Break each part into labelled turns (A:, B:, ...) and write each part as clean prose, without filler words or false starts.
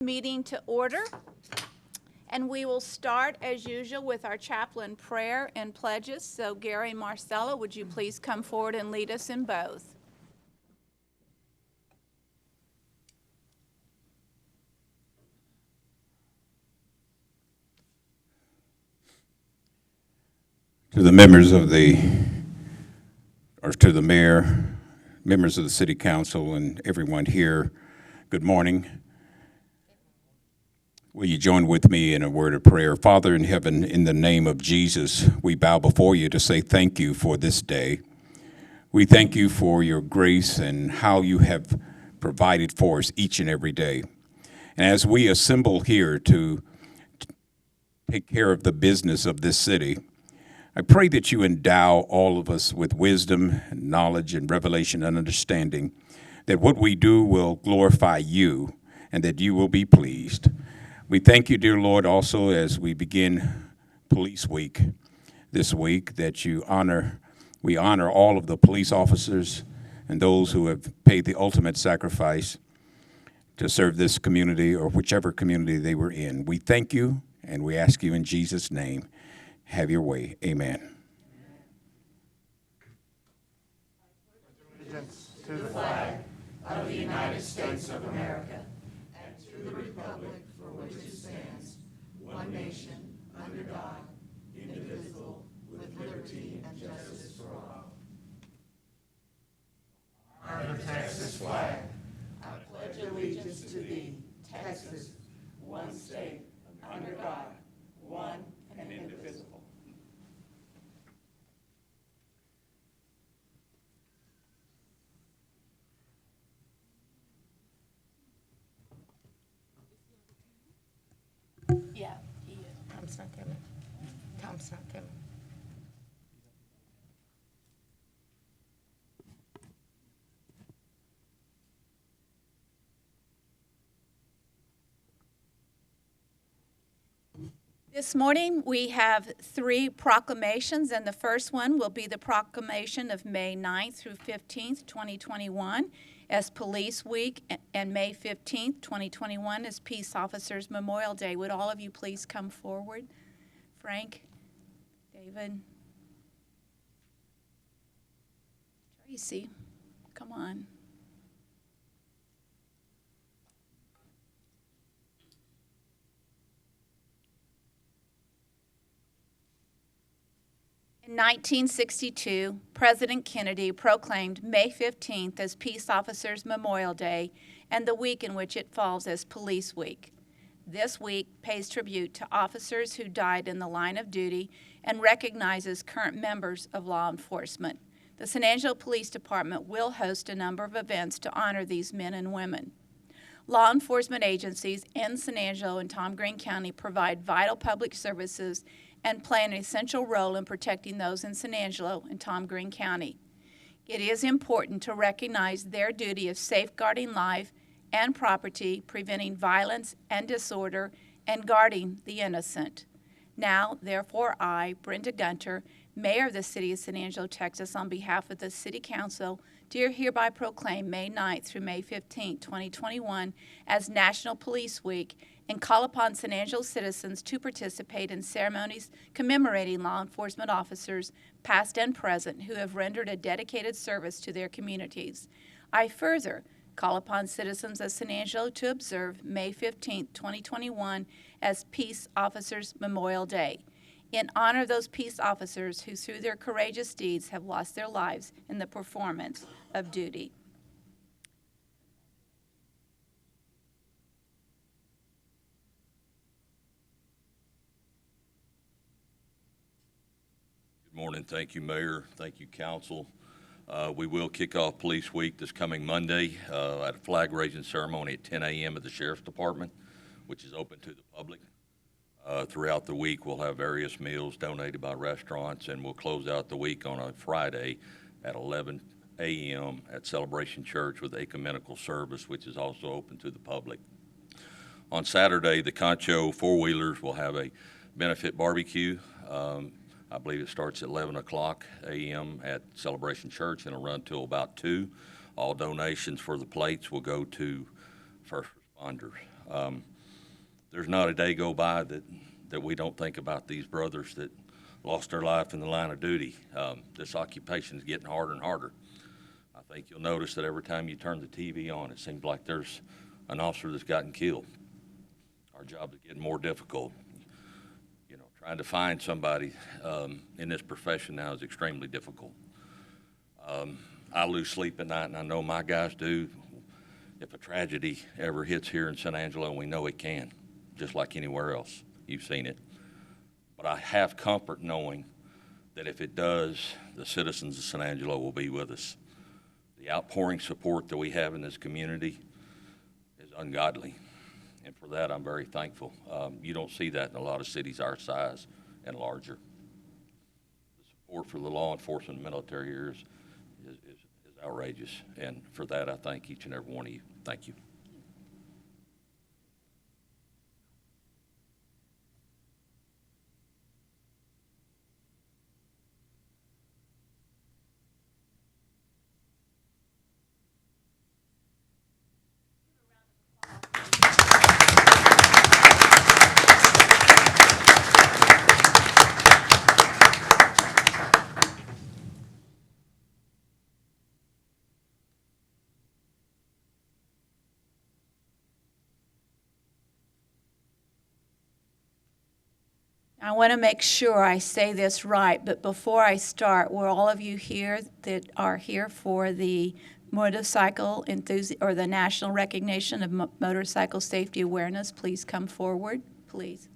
A: Meeting to order, and we will start as usual with our chaplain prayer and pledges. So Gary and Marcella, would you please come forward and lead us in both?
B: To the members of to the mayor, members of the city council, and everyone here, good morning. Will you join with me in a word of prayer? Father in heaven, in the name of Jesus, we bow before you to say thank you for this day. We thank you for your grace and how you have provided for us each and every day. And as we assemble here to take care of the business of this city, I pray that you endow all of us with wisdom, and knowledge, and revelation and understanding, that what we do will glorify you and that you will be pleased. We thank you, dear Lord, also as we begin Police Week this week, that we honor all of the police officers and those who have paid the ultimate sacrifice to serve this community or whichever community they were in. We thank you and we ask you in Jesus' name, have your way. Amen.
C: Allegiance to the flag of the United States of America and to the republic for which it stands, one nation, under God, indivisible, with liberty and justice for all. Honor the Texas flag. I pledge allegiance to thee, Texas, one state, under God, one and indivisible.
A: Yeah, he is.
D: Tom's not coming. Tom's not coming.
A: This morning, we have 3 proclamations, and the first one will be the proclamation of May 9th through 15th, 2021, as Police Week, and May 15th, 2021, as Peace Officers Memorial Day. Would all of you please come forward? Frank, David, Tracy, come on. In 1962, President Kennedy proclaimed May 15th as Peace Officers Memorial Day and the week in which it falls as Police Week. This week pays tribute to officers who died in the line of duty and recognizes current members of law enforcement. The San Angelo Police Department will host a number of events to honor these men and women. Law enforcement agencies in San Angelo and Tom Green County provide vital public services and play an essential role in protecting those in San Angelo and Tom Green County. It is important to recognize their duty of safeguarding life and property, preventing violence and disorder, and guarding the innocent. Now, therefore, I, Brenda Gunter, Mayor of the City of San Angelo, Texas, on behalf of the City Council, do hereby proclaim May 9th through May 15th, 2021 as National Police Week and call upon San Angelo citizens to participate in ceremonies commemorating law enforcement officers, past and present, who have rendered a dedicated service to their communities. I further call upon citizens of San Angelo to observe May 15th, 2021 as Peace Officers Memorial Day, in honor of those peace officers who, through their courageous deeds, have lost their lives in the performance of duty.
E: Good morning. Thank you, Mayor. Thank you, Council. We will kick off Police Week this coming Monday at a flag-raising ceremony at 10 a.m. at the Sheriff's Department, which is open to the public. Throughout the week, we'll have various meals donated by restaurants, and we'll close out the week on a Friday at 11 a.m. at Celebration Church with ecumenical service, which is also open to the public. On Saturday, the Concho four-wheelers will have a benefit barbecue. I believe it starts at 11 o'clock a.m. at Celebration Church and it'll run till about 2. All donations for the plates will go to first responders. there's not a day go by that we don't think about these brothers that lost their life in the line of duty. This occupation is getting harder and harder. I think you'll notice that every time you turn the TV on, it seems like there's an officer that's gotten killed. Our job is getting more difficult. You know, trying to find somebody in this profession now is extremely difficult. I lose sleep at night, and I know my guys do. If a tragedy ever hits here in San Angelo, and we know it can, just like anywhere else, you've seen it. But I have comfort knowing that if it does, the citizens of San Angelo will be with us. The outpouring support that we have in this community is ungodly, and for that I'm very thankful. You don't see that in a lot of cities our size and larger. The support for the law enforcement and military here is outrageous, and for that I thank each and every one of you. Thank you.
A: I want to make sure I say this right, but before I start, will all of you here that are here for the motorcycle enthusiast or the national recognition of motorcycle safety awareness, please come forward, please.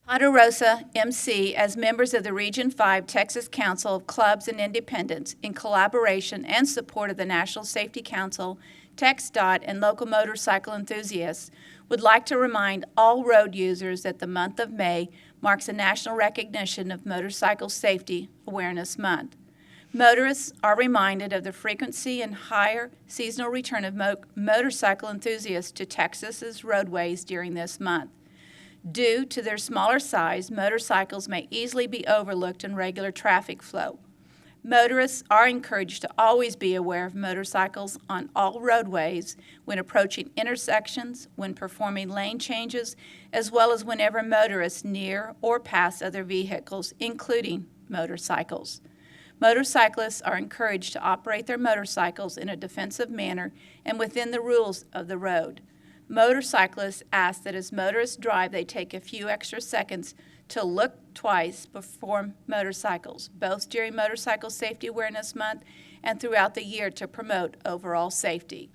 A: Ponderosa, MC, as members of the Region 5 Texas Council of Clubs and Independents, in collaboration and support of the National Safety Council, TxDOT, and local motorcycle enthusiasts, would like to remind all road users that the month of May marks a national recognition of Motorcycle Safety Awareness Month. Motorists are reminded of the frequency and higher seasonal return of motorcycle enthusiasts to Texas's roadways during this month. Due to their smaller size, motorcycles may easily be overlooked in regular traffic flow. Motorists are encouraged to always be aware of motorcycles on all roadways when approaching intersections, when performing lane changes, as well as whenever motorists near or pass other vehicles, including motorcycles. Motorcyclists are encouraged to operate their motorcycles in a defensive manner and within the rules of the road. Motorcyclists ask that as motorists drive, they take a few extra seconds to look twice before motorcycles, both during Motorcycle Safety Awareness Month and throughout the year to promote overall safety.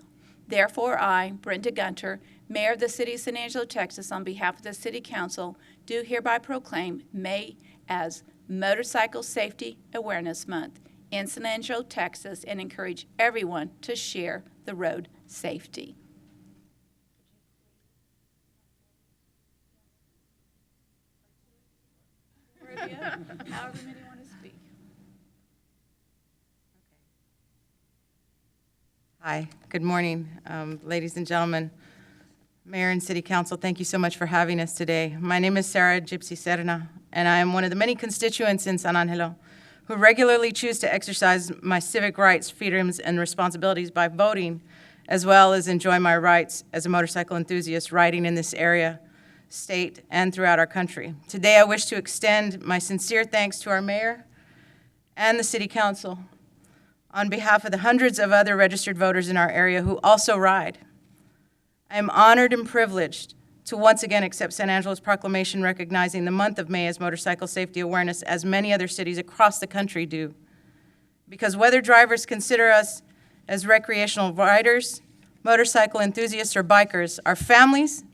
A: Therefore, I, Brenda Gunter, Mayor of the City of San Angelo, Texas, on behalf of the City Council, do hereby proclaim May as Motorcycle Safety Awareness Month in San Angelo, Texas, and encourage everyone to share the road safety. However many want to speak.
F: Hi, good morning, ladies and gentlemen, Mayor and City Council. Thank you so much for having us today. My name is Sarah Gypsy Serna, and I am one of the many constituents in San Angelo who regularly choose to exercise my civic rights, freedoms, and responsibilities by voting, as well as enjoy my rights as a motorcycle enthusiast riding in this area, state, and throughout our country. Today, I wish to extend my sincere thanks to our mayor and the City Council on behalf of the hundreds of other registered voters in our area who also ride. I am honored and privileged to once again accept San Angelo's proclamation recognizing the month of May as Motorcycle Safety Awareness, as many other cities across the country do. Because whether drivers consider us as recreational riders, motorcycle enthusiasts, or bikers, our families,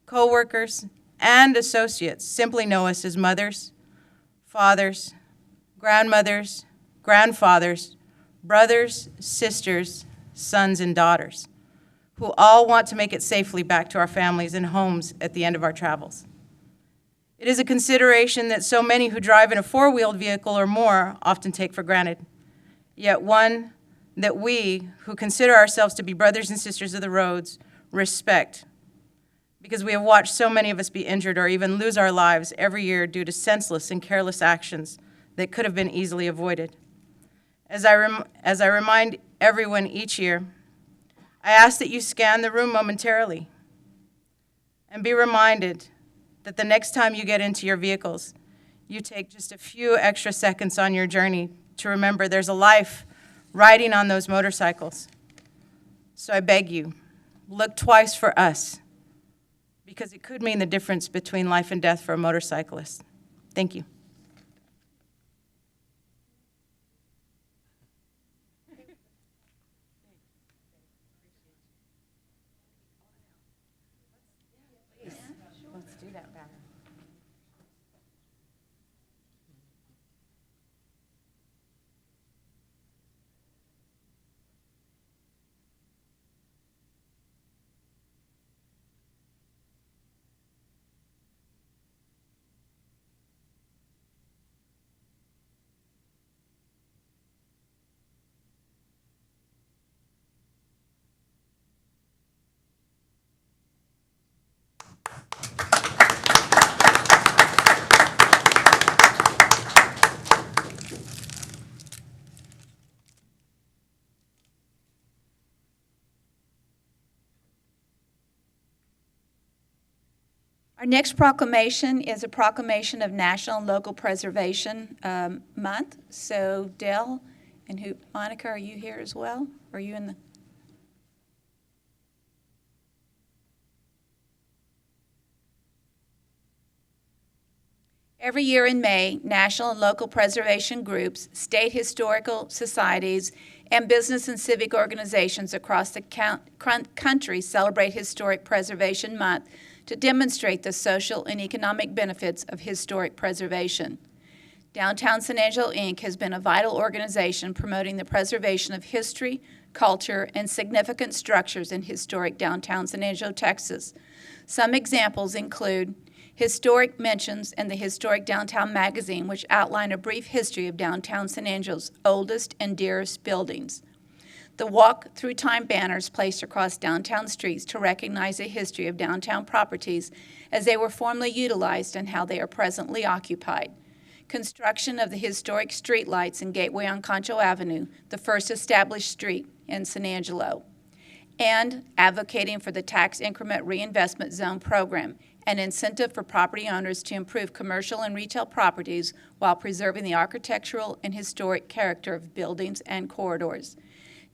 F: co-workers, and associates simply know us as mothers, fathers, grandmothers, grandfathers, brothers, sisters, sons, and daughters, who all want to make it safely back to our families and homes at the end of our travels. It is a consideration that so many who drive in a four-wheeled vehicle or more often take for granted, yet one that we, who consider ourselves to be brothers and sisters of the roads, respect, because we have watched so many of us be injured or even lose our lives every year due to senseless and careless actions that could have been easily avoided. As I remind everyone each year, I ask that you scan the room momentarily and be reminded that the next time you get into your vehicles, you take just a few extra seconds on your journey to remember there's a life riding on those motorcycles. So I beg you, look twice for us, because it could mean the difference between life and death for a motorcyclist. Thank you. Let's do that banner.
A: Our next proclamation is a proclamation of National and Local Preservation Month. So Dell and Monica, are you here as well? Are you in the? Every year in May, national and local preservation groups, state historical societies, and business and civic organizations across the country celebrate Historic Preservation Month to demonstrate the social and economic benefits of historic preservation. Downtown San Angelo, Inc. has been a vital organization promoting the preservation of history, culture, and significant structures in historic downtown San Angelo, Texas. Some examples include Historic Mentions and the Historic Downtown Magazine, which outline a brief history of downtown San Angelo's oldest and dearest buildings. The Walk Through Time banners placed across downtown streets to recognize the history of downtown properties as they were formerly utilized and how they are presently occupied. Construction of the historic streetlights in Gateway on Concho Avenue, the first established street in San Angelo. And advocating for the Tax Increment Reinvestment Zone program, an incentive for property owners to improve commercial and retail properties while preserving the architectural and historic character of buildings and corridors.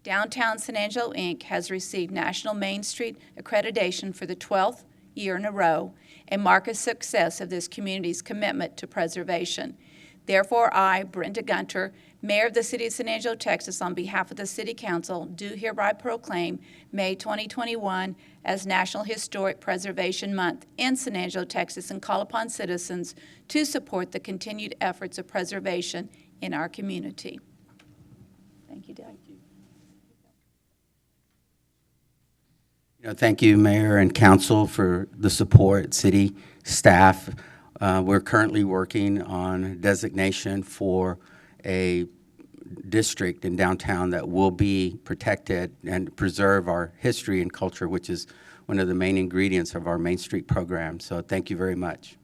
A: Downtown San Angelo, Inc. has received National Main Street accreditation for the 12th year in a row and mark a success of this community's commitment to preservation. Therefore, I, Brenda Gunter, Mayor of the City of San Angelo, Texas, on behalf of the City Council, do hereby proclaim May 2021 as National Historic Preservation Month in San Angelo, Texas, and call upon citizens to support the continued efforts of preservation in our community. Thank you, Doug.
G: Thank you, Mayor and Council, for the support, city staff. We're currently working on designation for a district in downtown that will be protected and preserve our history and culture, which is one of the main ingredients of our Main Street program. So thank you very much.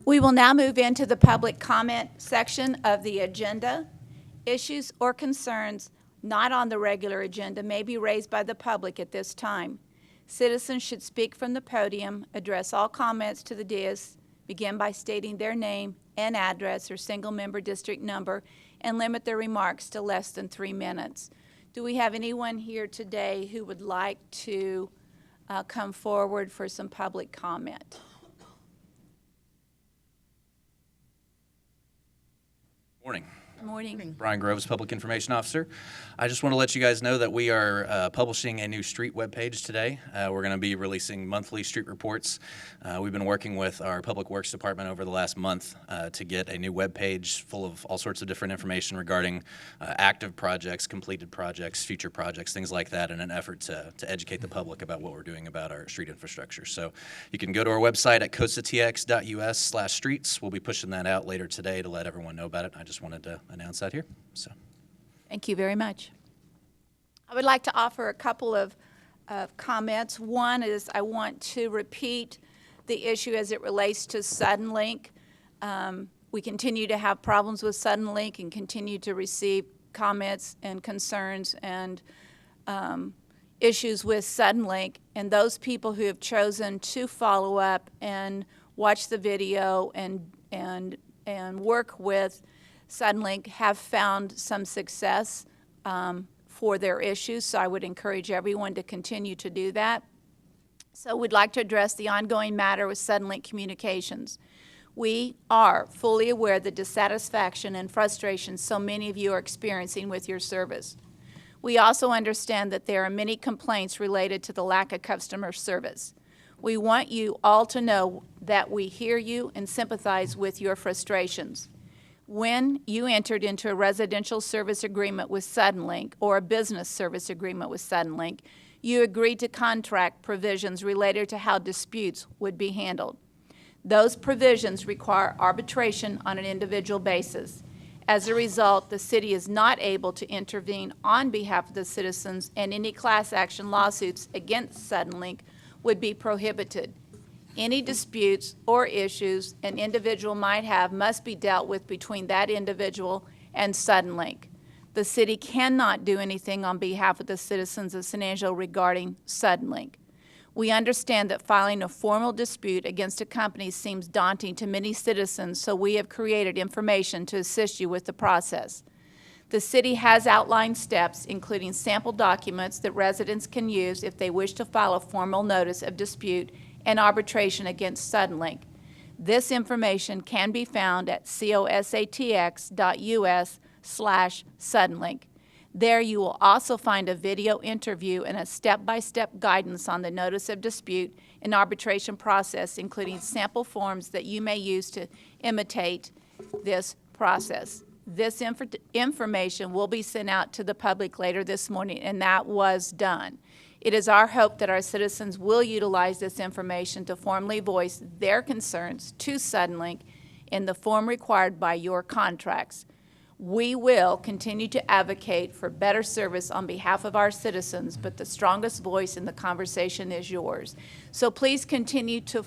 A: We will now move into the public comment section of the agenda. Issues or concerns not on the regular agenda may be raised by the public at this time. Citizens should speak from the podium, address all comments to the dais, begin by stating their name and address or single-member district number, and limit their remarks to less than 3 minutes. Do we have anyone here today who would like to come forward for some public comment?
H: Morning.
A: Morning.
H: Brian Groves, Public Information Officer. I just want to let you guys know that we are publishing a new street webpage today. We're going to be releasing monthly street reports. We've been working with our Public Works Department over the last month to get a new webpage full of all sorts of different information regarding active projects, completed projects, future projects, things like that, in an effort to educate the public about what we're doing about our street infrastructure. So you can go to our website at costatx.us/streets. We'll be pushing that out later today to let everyone know about it. I just wanted to announce that here. So,
A: Thank you very much. I would like to offer a couple of comments. One is I want to repeat the issue as it relates to Suddenlink. We continue to have problems with Suddenlink and continue to receive comments and concerns and issues with Suddenlink. And those people who have chosen to follow up and watch the video and work with Suddenlink have found some success for their issues, so I would encourage everyone to continue to do that. So we'd like to address the ongoing matter with Suddenlink Communications. We are fully aware of the dissatisfaction and frustration so many of you are experiencing with your service. We also understand that there are many complaints related to the lack of customer service. We want you all to know that we hear you and sympathize with your frustrations. When you entered into a residential service agreement with Suddenlink or a business service agreement with Suddenlink, you agreed to contract provisions related to how disputes would be handled. Those provisions require arbitration on an individual basis. As a result, the city is not able to intervene on behalf of the citizens, and any class action lawsuits against Suddenlink would be prohibited. Any disputes or issues an individual might have must be dealt with between that individual and Suddenlink. The city cannot do anything on behalf of the citizens of San Angelo regarding Suddenlink. We understand that filing a formal dispute against a company seems daunting to many citizens, so we have created information to assist you with the process. The city has outlined steps, including sample documents that residents can use if they wish to file a formal notice of dispute and arbitration against Suddenlink. This information can be found at cosatx.us/Suddenlink. There you will also find a video interview and a step-by-step guidance on the notice of dispute and arbitration process, including sample forms that you may use to imitate this process. This information will be sent out to the public later this morning, and that was done. It is our hope that our citizens will utilize this information to formally voice their concerns to Suddenlink in the form required by your contracts. We will continue to advocate for better service on behalf of our citizens, but the strongest voice in the conversation is yours. So please continue to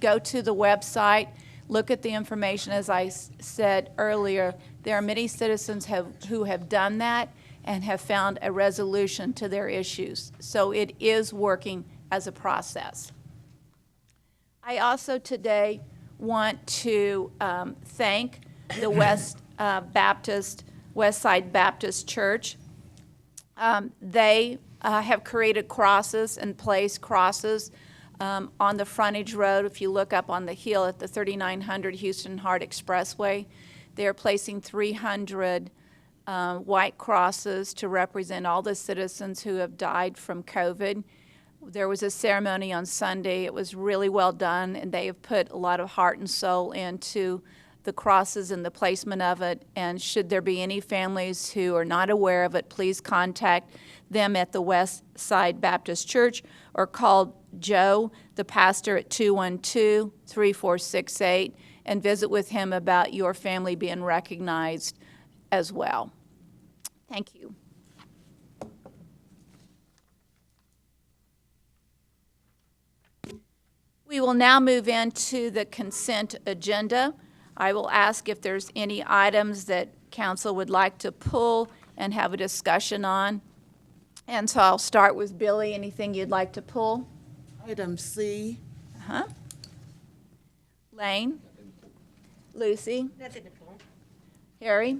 A: go to the website, look at the information. As I said earlier, there are many citizens who have done that and have found a resolution to their issues. So it is working as a process. I also today want to thank the West Side Baptist Church. They have created crosses and placed crosses on the frontage road. If you look up on the hill at the 3900 Houston Hart Expressway, they're placing 300 white crosses to represent all the citizens who have died from COVID. There was a ceremony on Sunday. It was really well done, and they have put a lot of heart and soul into the crosses and the placement of it. And should there be any families who are not aware of it, please contact them at the West Side Baptist Church or call Joe, the pastor, at 212-3468 and visit with him about your family being recognized as well. Thank you. We will now move into the consent agenda. I will ask if there's any items that council would like to pull and have a discussion on. And so I'll start with Billy. Anything you'd like to pull?
C: Item C.
A: Lane? Lucy?
D: Nothing to pull.
A: Harry?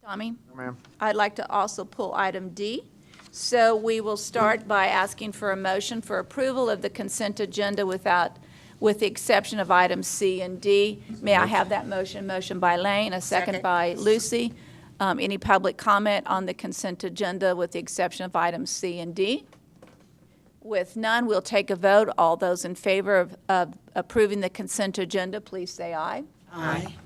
A: Tommy?
I: No, ma'am.
A: I'd like to also pull item D. So we will start by asking for a motion for approval of the consent agenda with the exception of items C and D. May I have that motion? Motion by Lane, a second
D: Second.
A: by Lucy. Any public comment on the consent agenda with the exception of items C and D? With none, we'll take a vote. All those in favor of approving the consent agenda, please say aye.
D: Aye.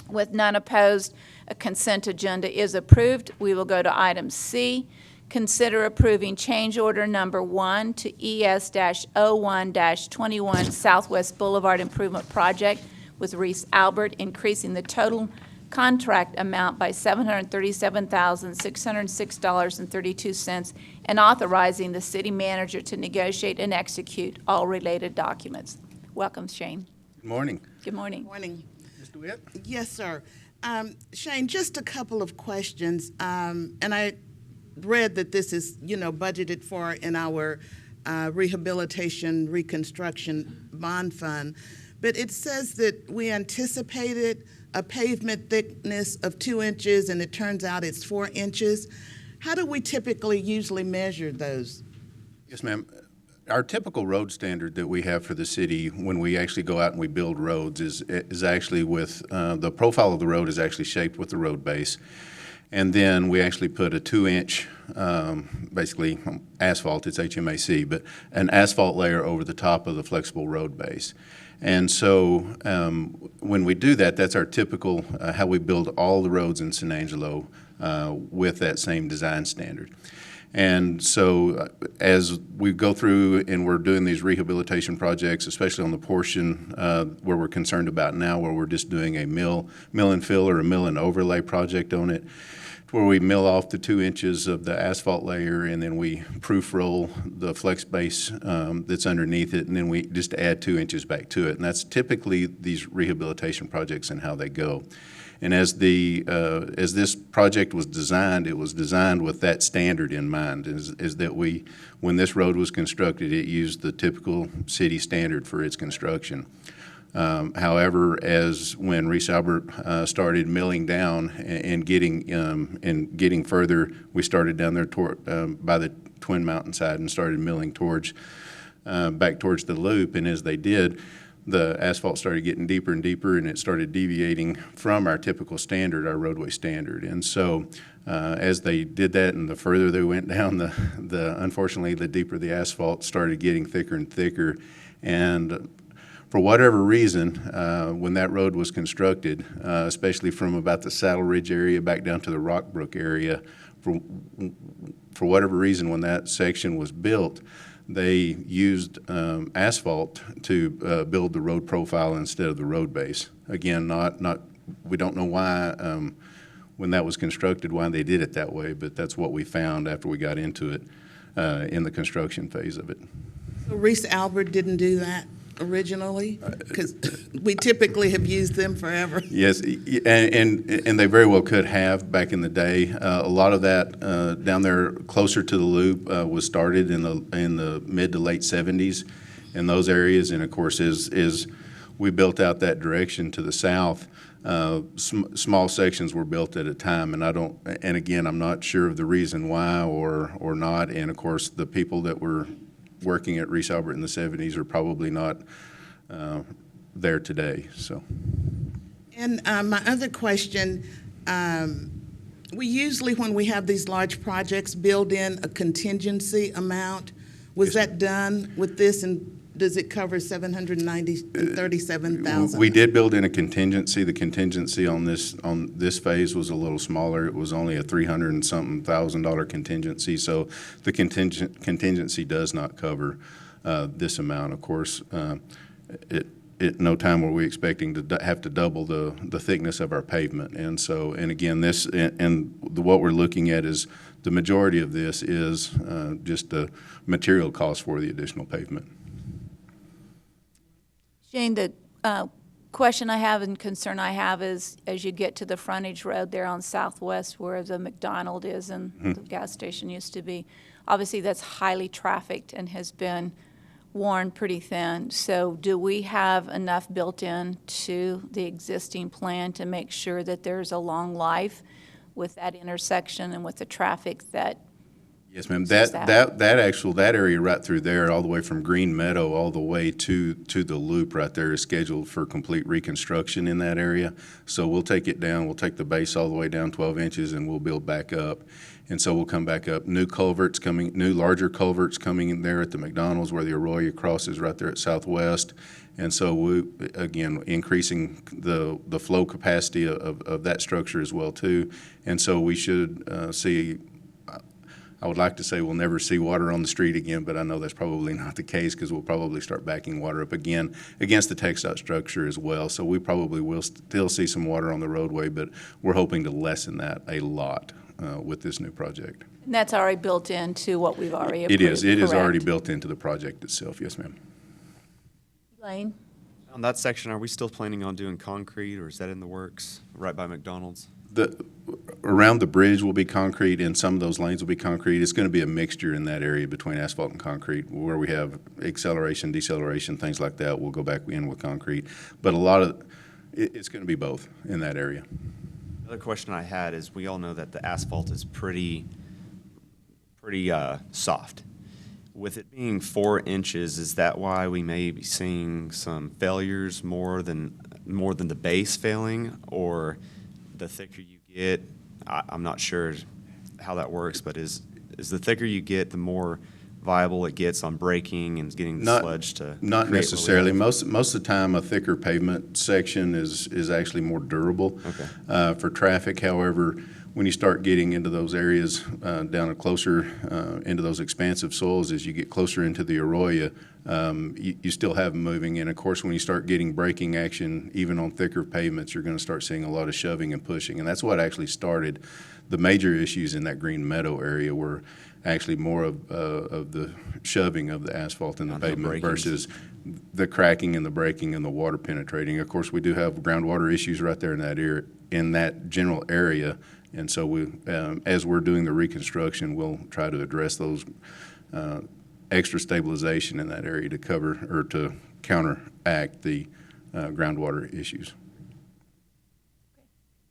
A: With none opposed, a consent agenda is approved. We will go to item C. Consider approving change order number 1 to ES-01-21 Southwest Boulevard Improvement Project with Reese Albert, increasing the total contract amount by $737,606.32 and authorizing the city manager to negotiate and execute all related documents. Welcome, Shane.
J: Good morning.
A: Good morning.
C: Morning.
J: Ms. DeWitt?
C: Yes, sir. Shane, just a couple of questions. And I read that this is, budgeted for in our rehabilitation reconstruction bond fund. But it says that we anticipated a pavement thickness of 2 inches, and it turns out it's 4 inches. How do we typically usually measure those?
J: Yes, ma'am. Our typical road standard that we have for the city when we actually go out and we build roads is actually with, the profile of the road is actually shaped with the road base. And then we actually put a 2-inch, basically asphalt, it's HMAC, but an asphalt layer over the top of the flexible road base. And so when we do that, that's our typical, how we build all the roads in San Angelo with that same design standard. And so as we go through and we're doing these rehabilitation projects, especially on the portion where we're concerned about now, where we're just doing a mill and fill or a mill and overlay project on it, where we mill off the 2 inches of the asphalt layer and then we proof roll the flex base that's underneath it, and then we just add 2 inches back to it. And that's typically these rehabilitation projects and how they go. And as this project was designed, it was designed with that standard in mind, is that when this road was constructed, it used the typical city standard for its construction. However, when Reese Albert started milling down and getting further, we started down there by the Twin Mountainside and started milling back towards the loop. And as they did, the asphalt started getting deeper and deeper, and it started deviating from our typical standard, our roadway standard. And so as they did that and the further they went down, unfortunately, the deeper the asphalt started getting thicker and thicker. And for whatever reason, when that road was constructed, especially from about the Saddle Ridge area back down to the Rockbrook area, for whatever reason, when that section was built, they used asphalt to build the road profile instead of the road base. Again, we don't know why, when that was constructed, why they did it that way, but that's what we found after we got into it in the construction phase of it.
C: So Reese Albert didn't do that originally? Because we typically have used them forever.
J: Yes, and they very well could have back in the day. A lot of that down there closer to the loop was started in the mid to late 70s in those areas, and of course as we built out that direction to the south, small sections were built at a time, and again, I'm not sure of the reason why or not, and of course the people that were working at Reese Albert in the 70s are probably not there today. So.
C: And my other question, we usually, when we have these large projects, build in a contingency amount. Was that done with this, and does it cover $737,000?
J: We did build in a contingency. The contingency on this phase was a little smaller. It was only a $300 and something thousand contingency. So the contingency does not cover this amount. Of course, at no time were we expecting to have to double the thickness of our pavement. And so, and again, what we're looking at is the majority of this is just the material cost for the additional pavement.
A: Jane, the question I have and concern I have is as you get to the frontage road there on Southwest where the McDonald is and the gas station used to be, obviously that's highly trafficked and has been worn pretty thin. So do we have enough built in to the existing plan to make sure that there's a long life with that intersection and with the traffic that?
J: Yes, ma'am.
A: Uses
J: That area right through there, all the way from Green Meadow all the way to the loop right there is scheduled for complete reconstruction in that area. So we'll take it down, we'll take the base all the way down 12 inches and we'll build back up. And so we'll come back up. New culverts coming, new larger culverts coming in there at the McDonald's where the Arroyo crosses right there at Southwest. And so we, again, increasing the flow capacity of that structure as well too. And so we should see, I would like to say we'll never see water on the street again, but I know that's probably not the case because we'll probably start backing water up again against the TxDOT structure as well. So we probably will still see some water on the roadway, but we're hoping to lessen that a lot with this new project.
A: And that's already built into what we've already approved,
J: It is. It is already
A: correct?
J: built into the project itself. Yes, ma'am.
A: Elaine?
I: On that section, are we still planning on doing concrete, or is that in the works right by McDonald's?
J: Around the bridge will be concrete, and some of those lanes will be concrete. It's going to be a mixture in that area between asphalt and concrete. Where we have acceleration, deceleration, things like that, we'll go back in with concrete. But a lot of it's going to be both in that area.
I: Another question I had is, we all know that the asphalt is pretty soft. With it being 4 inches, is that why we may be seeing some failures more than the base failing, or the thicker you get? I'm not sure how that works, but is the thicker you get, the more viable it gets on braking and getting the sludge to
J: Not
I: create
J: necessarily.
I: relief?
J: Most of the time, a thicker pavement section is actually more durable for traffic. However, when you start getting into those areas down closer into those expansive soils, as you get closer into the Arroyo, you still have them moving. And of course, when you start getting braking action, even on thicker pavements, you're going to start seeing a lot of shoving and pushing. And that's what actually started the major issues in that Green Meadow area, were actually more of the shoving of the asphalt in the pavement versus the cracking and the braking and the water penetrating. Of course, we do have groundwater issues right there in that area, in that general area. And so we, as we're doing the reconstruction, we'll try to address those extra stabilization in that area to cover or to counteract the groundwater issues.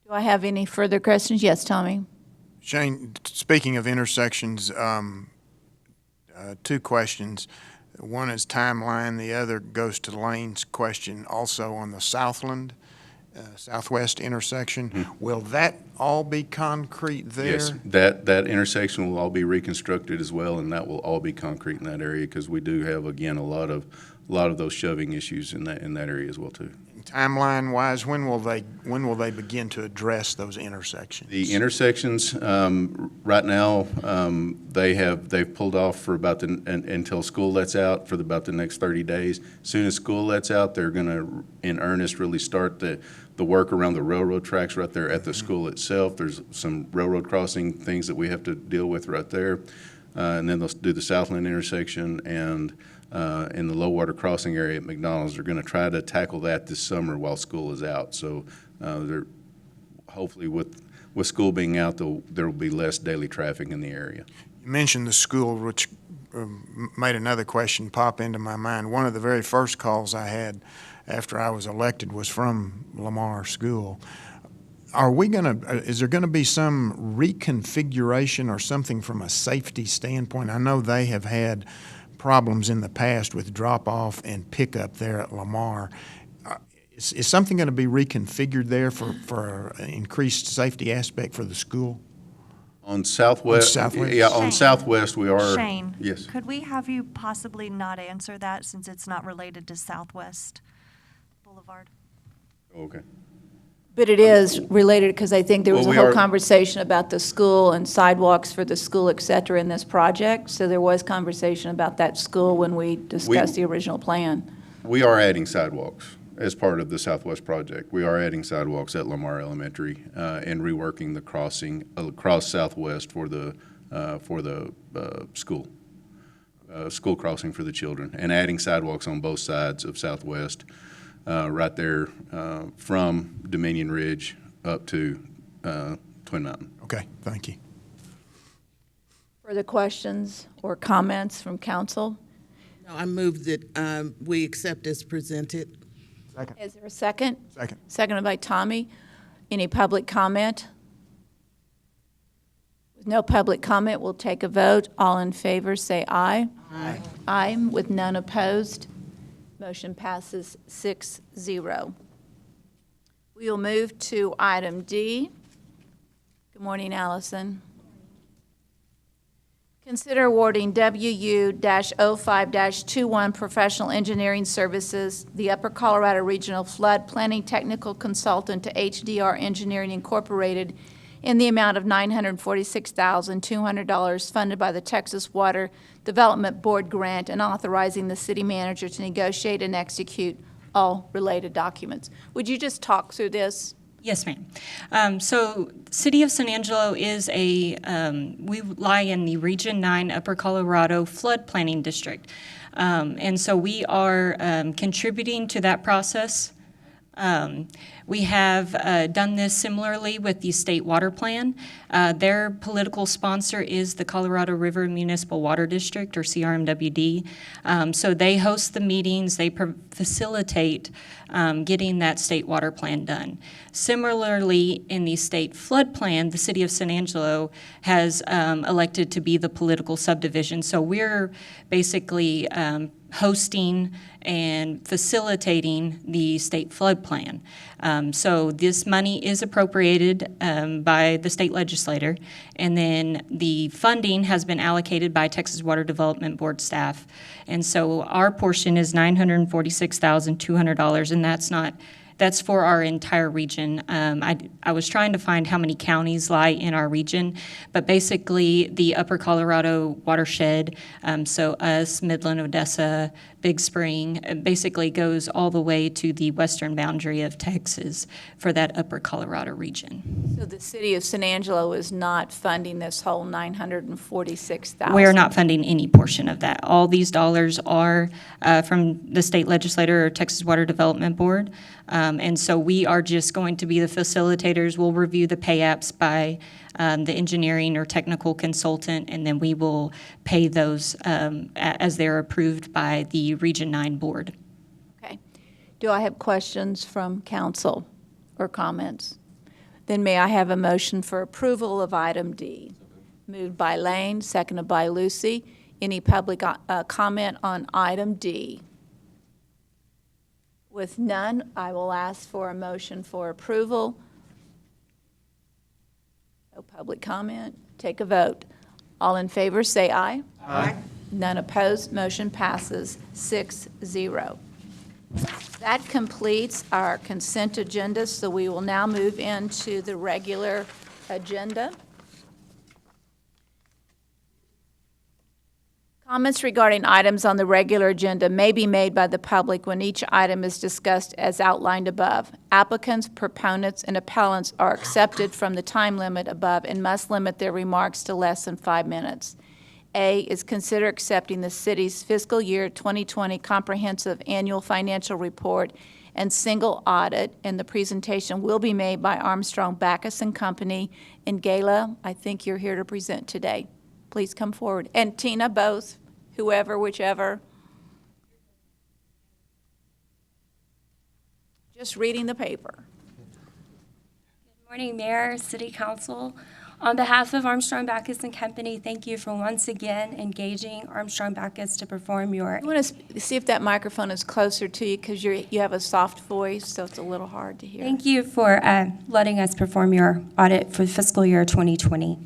A: Do I have any further questions? Yes, Tommy?
K: Shane, speaking of intersections, 2 questions. One is timeline, the other goes to Lane's question also on the Southland, Southwest intersection. Will that all be concrete there?
J: Yes, that intersection will all be reconstructed as well, and that will all be concrete in that area, because we do have, again, a lot of those shoving issues in that area as well too.
K: Timeline-wise, when will they begin to address those intersections?
J: The intersections, right now, they've pulled off for about until school lets out for about the next 30 days. As soon as school lets out, they're going to, in earnest, really start the work around the railroad tracks right there at the school itself. There's some railroad crossing things that we have to deal with right there. And then they'll do the Southland intersection, and in the low water crossing area at McDonald's. They're going to try to tackle that this summer while school is out. So they're hopefully with school being out, there will be less daily traffic in the area.
K: You mentioned the school, which made another question pop into my mind. One of the very first calls I had after I was elected was from Lamar School. Is there going to be some reconfiguration or something from a safety standpoint? I know they have had problems in the past with drop-off and pickup there at Lamar. Is something going to be reconfigured there for an increased safety aspect for the school?
J: On Southwest? Yeah, on
L: Shane.
J: Southwest we are.
L: Shane,
J: Yes.
L: could we have you possibly not answer that, since it's not related to Southwest Boulevard?
J: Okay.
A: But it is related, because I think there was
J: Well,
A: a
J: we
A: whole
J: are-
A: conversation about the school and sidewalks for the school, et cetera, in this project. So there was conversation about that school when we discussed the original plan.
J: We are adding sidewalks as part of the Southwest project. We are adding sidewalks at Lamar Elementary and reworking the crossing across Southwest for the school crossing for the children, and adding sidewalks on both sides of Southwest, right there from Dominion Ridge up to Twin Mountain.
K: Okay, thank you.
A: Further questions or comments from council?
C: I move that we accept as presented.
K: Second.
A: Is there a second?
K: Second.
A: Seconded by Tommy. Any public comment? With no public comment, we'll take a vote. All in favor, say aye.
C: Aye.
A: Aye, with none opposed. Motion passes 6-0. We will move to item D. Good morning, Allison. Consider awarding WU-05-21 Professional Engineering Services, the Upper Colorado Regional Flood Planning Technical Consultant to HDR Engineering Incorporated in the amount of $946,200 funded by the Texas Water Development Board grant and authorizing the city manager to negotiate and execute all related documents. Would you just talk through this?
M: Yes, ma'am. So City of San Angelo is we lie in the Region 9 Upper Colorado Flood Planning District. And so we are contributing to that process. We have done this similarly with the state water plan. Their political sponsor is the Colorado River Municipal Water District, or CRMWD. So they host the meetings, they facilitate getting that state water plan done. Similarly, in the state flood plan, the City of San Angelo has elected to be the political subdivision. So we're basically hosting and facilitating the state flood plan. So this money is appropriated by the state legislator, and then the funding has been allocated by Texas Water Development Board staff. And so our portion is $946,200, and that's for our entire region. I was trying to find how many counties lie in our region, but basically the Upper Colorado watershed, so us, Midland, Odessa, Big Spring, basically goes all the way to the western boundary of Texas for that Upper Colorado region.
A: So the city of San Angelo is not funding this whole $946,000?
M: We're not funding any portion of that. All these dollars are from the state legislator or Texas Water Development Board. And so we are just going to be the facilitators. We'll review the pay apps by the engineering or technical consultant, and then we will pay those as they're approved by the Region 9 board.
A: Okay. Do I have questions from council or comments? Then may I have a motion for approval of item D? Moved by Lane, seconded by Lucy. Any public comment on item D? With none, I will ask for a motion for approval. No public comment. Take a vote. All in favor, say aye.
C: Aye.
A: None opposed. Motion passes 6-0. That completes our consent agenda, so we will now move into the regular agenda. Comments regarding items on the regular agenda may be made by the public when each item is discussed as outlined above. Applicants, proponents, and appellants are accepted from the time limit above and must limit their remarks to less than 5 minutes. A is consider accepting the city's fiscal year 2020 comprehensive annual financial report and single audit, and the presentation will be made by Armstrong, Backus & Company. And Gayla, I think you're here to present today. Please come forward. And Tina, both, whoever, whichever. Just reading the paper.
N: Good morning, Mayor, City Council. On behalf of Armstrong, Backus & Company, thank you for once again engaging Armstrong Backus to perform your...
A: I want to see if that microphone is closer to you, because you have a soft voice, so it's a little hard to hear.
N: Thank you for letting us perform your audit for fiscal year 2020.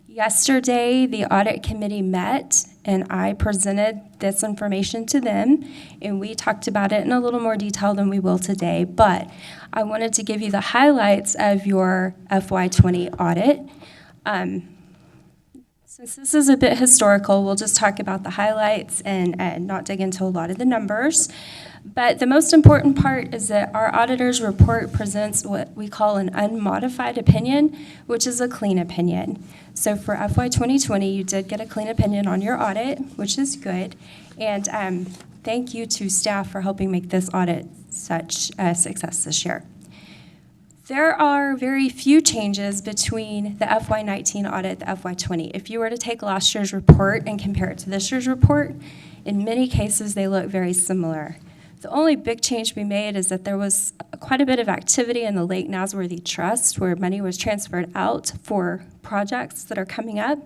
N: Yesterday, the audit committee met, and I presented this information to them, and we talked about it in a little more detail than we will today, but I wanted to give you the highlights of your FY20 audit. Since this is a bit historical, we'll just talk about the highlights and not dig into a lot of the numbers. But the most important part is that our auditor's report presents what we call an unmodified opinion, which is a clean opinion. So for FY 2020, you did get a clean opinion on your audit, which is good. And thank you to staff for helping make this audit such a success this year. There are very few changes between the FY19 audit and the FY20. If you were to take last year's report and compare it to this year's report, in many cases they look very similar. The only big change we made is that there was quite a bit of activity in the Lake Nasworthy Trust where money was transferred out for projects that are coming up.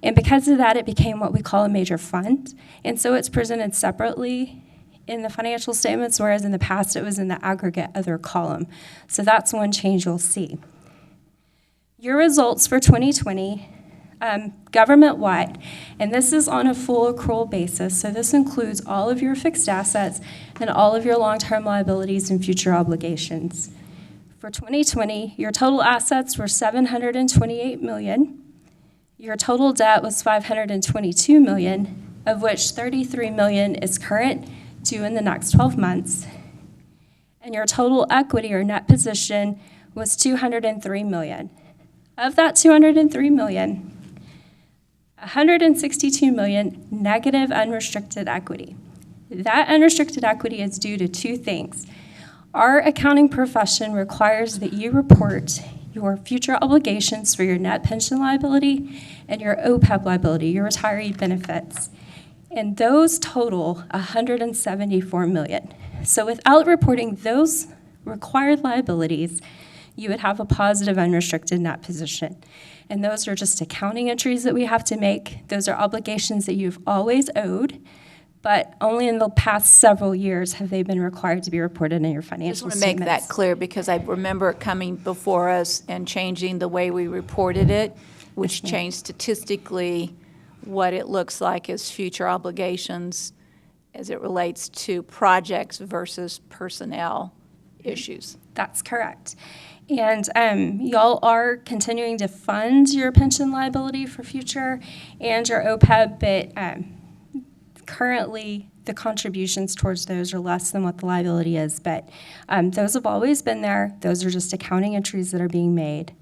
N: And because of that, it became what we call a major fund. And so it's presented separately in the financial statements, whereas in the past it was in the aggregate other column. So that's one change you'll see. Your results for 2020, government-wide, and this is on a full accrual basis, so this includes all of your fixed assets and all of your long-term liabilities and future obligations. For 2020, your total assets were $728 million. Your total debt was $522 million, of which $33 million is current, due in the next 12 months. And your total equity or net position was $203 million. Of that $203 million, $162 million negative unrestricted equity. That unrestricted equity is due to two things. Our accounting profession requires that you report your future obligations for your net pension liability and your OPEB liability, your retiree benefits. And those total $174 million. So without reporting those required liabilities, you would have a positive unrestricted net position. And those are just accounting entries that we have to make. Those are obligations that you've always owed, but only in the past several years have they been required to be reported in your financial
A: statements. I just want to make that clear because I remember it coming before us and changing the way we reported it, which changed statistically what it looks like as future obligations as it relates to projects versus personnel issues.
N: That's correct. And y'all are continuing to fund your pension liability for future and your OPEB, but currently the contributions towards those are less than what the liability is. But those have always been there. Those are just accounting entries that are being made.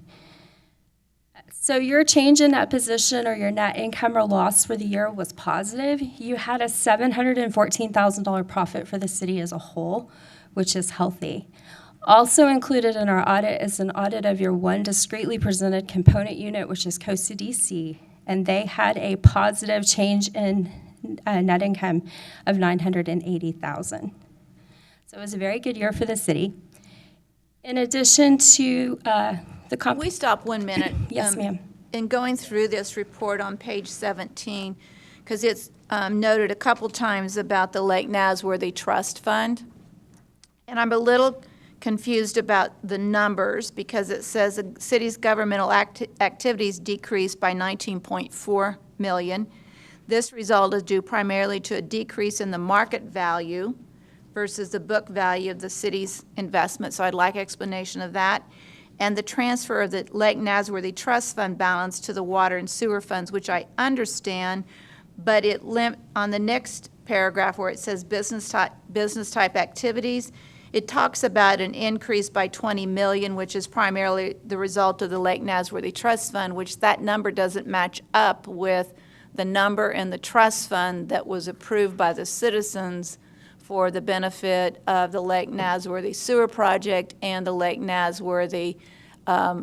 N: So your change in net position or your net income or loss for the year was positive. You had a $714,000 profit for the city as a whole, which is healthy. Also included in our audit is an audit of your one discretely presented component unit, which is Costa DC, and they had a positive change in net income of $980,000. So it was a very good year for the city. In addition to
A: Can we stop 1 minute?
N: Yes, ma'am.
A: In going through this report on page 17, because it's noted a couple times about the Lake Nasworthy Trust Fund, and I'm a little confused about the numbers because it says the city's governmental activities decreased by $19.4 million. This result is due primarily to a decrease in the market value versus the book value of the city's investment, so I'd like explanation of that. And the transfer of the Lake Nasworthy Trust Fund balance to the water and sewer funds, which I understand, but on the next paragraph where it says business type activities, it talks about an increase by $20 million, which is primarily the result of the Lake Nasworthy Trust Fund, which that number doesn't match up with the number in the trust fund that was approved by the citizens for the benefit of the Lake Nasworthy Sewer Project and the Lake Nasworthy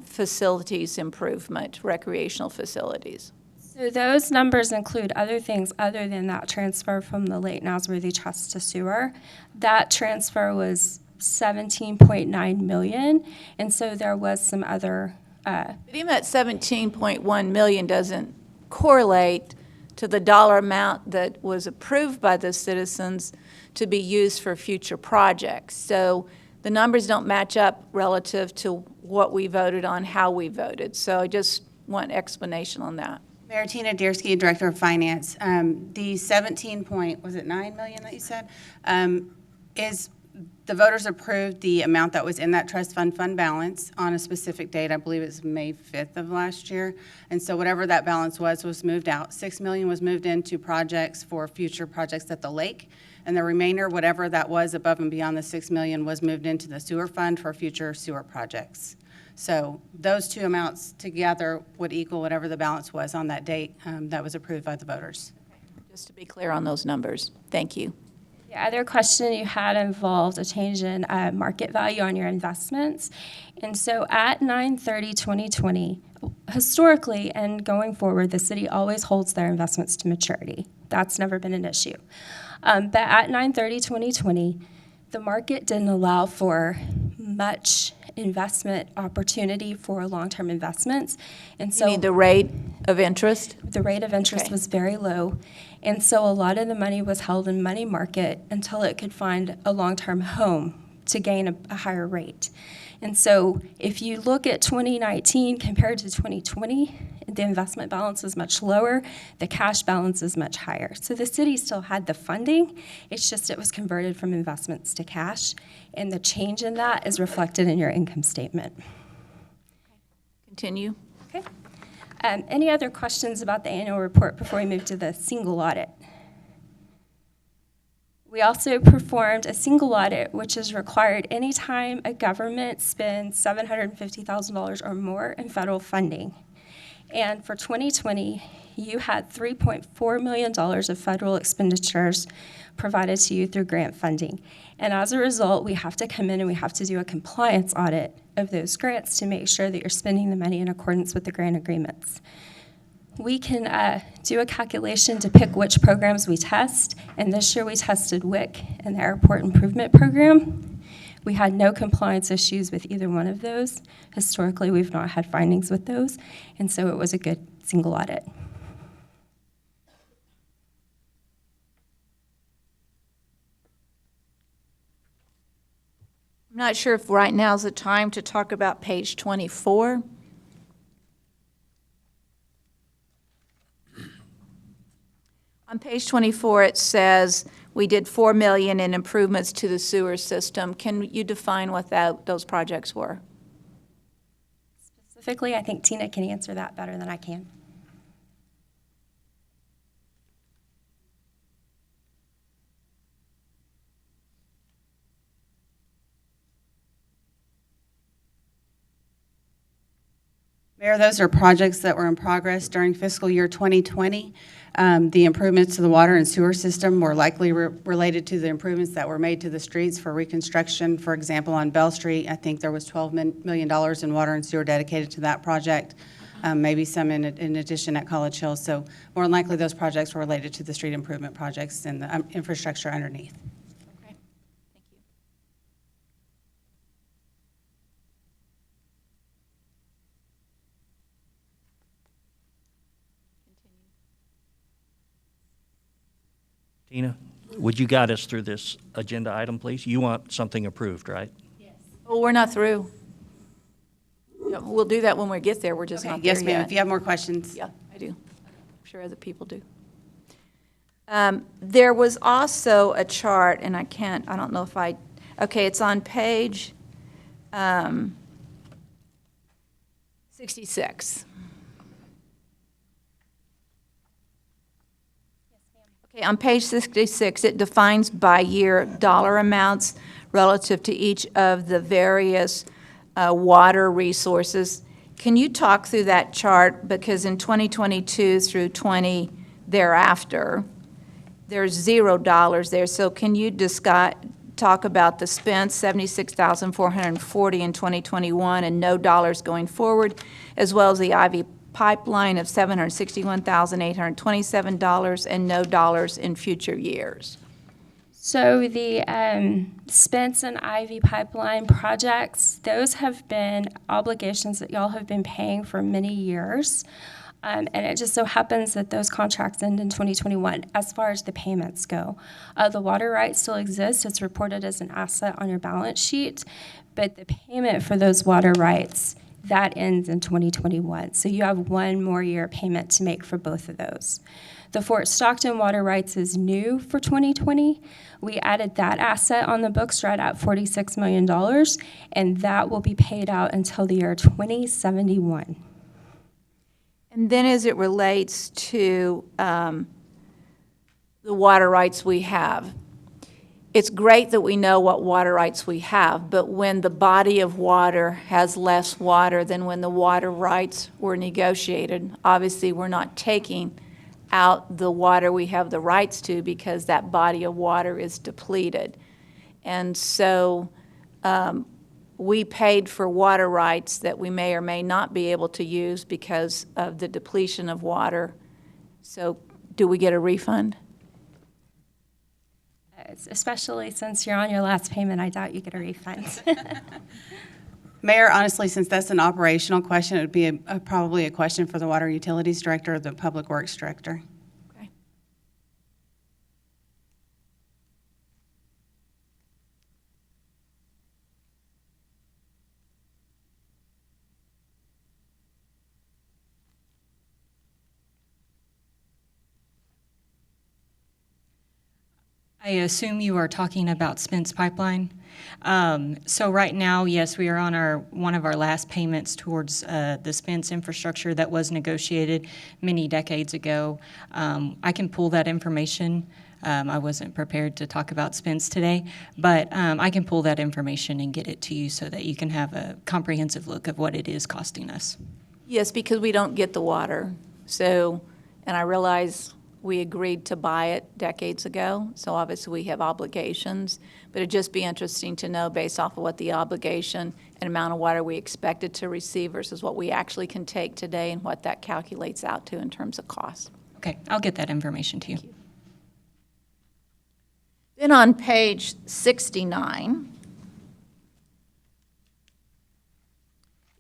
A: facilities improvement, recreational facilities.
N: So those numbers include other things other than that transfer from the Lake Nasworthy Trust to sewer. That transfer was $17.9 million, and so there was some other.
A: But even that $17.1 million doesn't correlate to the dollar amount that was approved by the citizens to be used for future projects. So the numbers don't match up relative to what we voted on, how we voted. So I just want explanation on that.
O: Mayor Tina Diersky, Director of Finance. The 17.9 million that you said is the voters approved the amount that was in that trust fund balance on a specific date. I believe it's May 5th of last year. And so whatever that balance was moved out. $6 million was moved into projects for future projects at the lake. And the remainder, whatever that was above and beyond the $6 million, was moved into the sewer fund for future sewer projects. So those two amounts together would equal whatever the balance was on that date that was approved by the voters.
A: Just to be clear on those numbers. Thank you.
N: The other question you had involved a change in market value on your investments. And so at 9/30/2020, historically and going forward, the city always holds their investments to maturity. That's never been an issue. But at 9/30/2020, the market didn't allow for much investment opportunity for long-term investments. And so
A: You mean the rate of interest?
N: the rate of interest
A: Okay.
N: was very low. And so a lot of the money was held in money market until it could find a long-term home to gain a higher rate. And so if you look at 2019 compared to 2020, the investment balance is much lower, the cash balance is much higher. So the city still had the funding, it's just it was converted from investments to cash, and the change in that is reflected in your income statement.
A: Continue.
N: Okay. Any other questions about the annual report before we move to the single audit? We also performed a single audit, which is required anytime a government spends $750,000 or more in federal funding. And for 2020, you had $3.4 million of federal expenditures provided to you through grant funding. And as a result, we have to come in and we have to do a compliance audit of those grants to make sure that you're spending the money in accordance with the grant agreements. We can do a calculation to pick which programs we test, and this year we tested WIC and the Airport Improvement Program. We had no compliance issues with either one of those. Historically, we've not had findings with those, and so it was a good single audit.
A: I'm not sure if right now is the time to talk about page 24. On page 24, it says we did $4 million in improvements to the sewer system. Can you define what those projects were?
N: Specifically, I think Tina can answer that better than I can.
O: Mayor, those are projects that were in progress during fiscal year 2020. The improvements to the water and sewer system were likely related to the improvements that were made to the streets for reconstruction. For example, on Bell Street, I think there was $12 million in water and sewer dedicated to that project, maybe some in addition at College Hill. So more than likely, those projects were related to the street improvement projects and the infrastructure underneath.
A: Okay, thank you.
P: Tina, would you guide us through this agenda item, please? You want something approved, right?
A: Well, we're not through. Yeah, we'll do that when we get there. We're just not there
O: Yes, ma'am.
A: yet.
O: If you have more questions.
A: Yeah, I do. I'm sure other people do. There was also a chart, and I don't know if okay, it's on page 66. Okay, on page 66, it defines by year dollar amounts relative to each of the various water resources. Can you talk through that chart? Because in 2022 through 20 thereafter, there's $0 there. So can you talk about the spent, $76,440 in 2021, and no dollars going forward, as well as the IV pipeline of $761,827 and no dollars in future years?
N: So the Spence and Ivy pipeline projects, those have been obligations that y'all have been paying for many years. And it just so happens that those contracts end in 2021 as far as the payments go. The water rights still exist. It's reported as an asset on your balance sheet. But the payment for those water rights, that ends in 2021. So you have one more year payment to make for both of those. The Fort Stockton water rights is new for 2020. We added that asset on the books right at $46 million, and that will be paid out until the year 2071.
A: And then as it relates to the water rights we have, it's great that we know what water rights we have, but when the body of water has less water than when the water rights were negotiated, obviously we're not taking out the water we have the rights to because that body of water is depleted. And so we paid for water rights that we may or may not be able to use because of the depletion of water. So do we get a refund?
N: Especially since you're on your last payment, I doubt you get a refund.
O: Mayor, honestly, since that's an operational question, it would be probably a question for the Water Utilities Director or the Public Works Director.
A: Okay.
M: I assume you are talking about Spence Pipeline. So right now, yes, we are on one of our last payments towards the Spence infrastructure that was negotiated many decades ago. I can pull that information. I wasn't prepared to talk about Spence today, but I can pull that information and get it to you so that you can have a comprehensive look of what it is costing us.
A: Yes, because we don't get the water. So, and I realize we agreed to buy it decades ago, so obviously we have obligations, but it'd just be interesting to know based off of what the obligation and amount of water we expected to receive versus what we actually can take today and what that calculates out to in terms of cost.
M: Okay, I'll get that information to you.
A: Thank you. Then on page 69,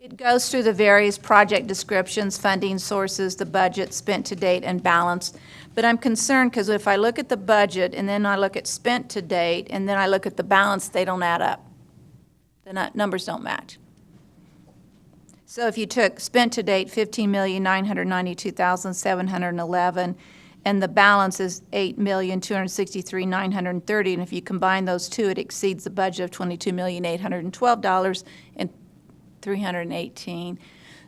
A: it goes through the various project descriptions, funding sources, the budget spent to date and balanced. But I'm concerned because if I look at the budget and then I look at spent to date and then I look at the balance, they don't add up. The numbers don't match. So if you took spent to date $15,992,711 and the balance is $8,263,930, and if you combine those two, it exceeds the budget of $22,812 and $318.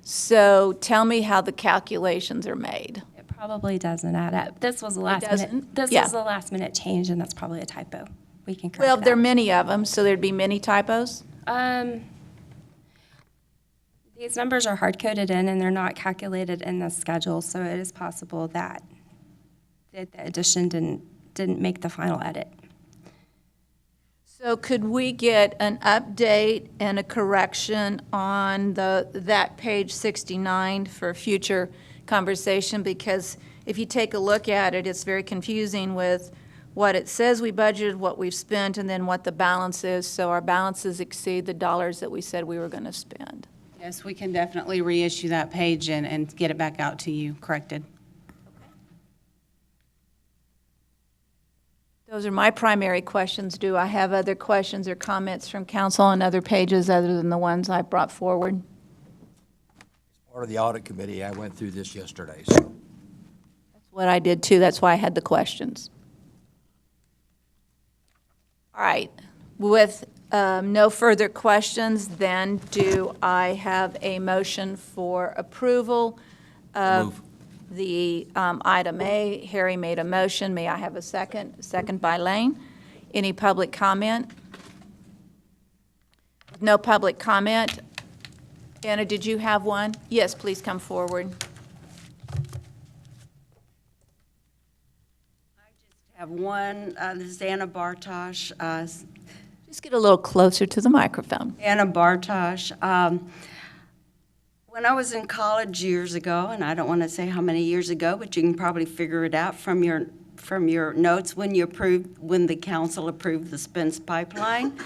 A: So tell me how the calculations are made.
N: It probably doesn't add up. This was a last minute. This
A: Yeah.
N: was a last minute change, and that's probably a typo. We can correct
A: Well,
N: that.
A: there are many of them, so there'd be many typos.
N: These numbers are hard coded in, and they're not calculated in the schedule, so it is possible that the addition didn't make the final edit.
A: So could we get an update and a correction on that page 69 for future conversation? Because if you take a look at it, it's very confusing with what it says we budgeted, what we've spent, and then what the balance is. So our balances exceed the dollars that we said we were going to spend.
O: Yes, we can definitely reissue that page and get it back out to you corrected.
A: Those are my primary questions. Do I have other questions or comments from council on other pages other than the ones I brought forward?
Q: Part of the audit committee, I went through this yesterday, so.
A: That's what I did too. That's why I had the questions. All right. With no further questions, then do I have a motion for approval of the item A? Harry made a motion. May I have a second? Second by Lane. Any public comment? No public comment. Anna, did you have one? Yes, please come forward.
R: Have one, this is Anna Bartosh.
A: Just get a little closer to the microphone.
R: Anna Bartosh. When I was in college years ago, and I don't want to say how many years ago, but you can probably figure it out from your notes when the council approved the Spence pipeline.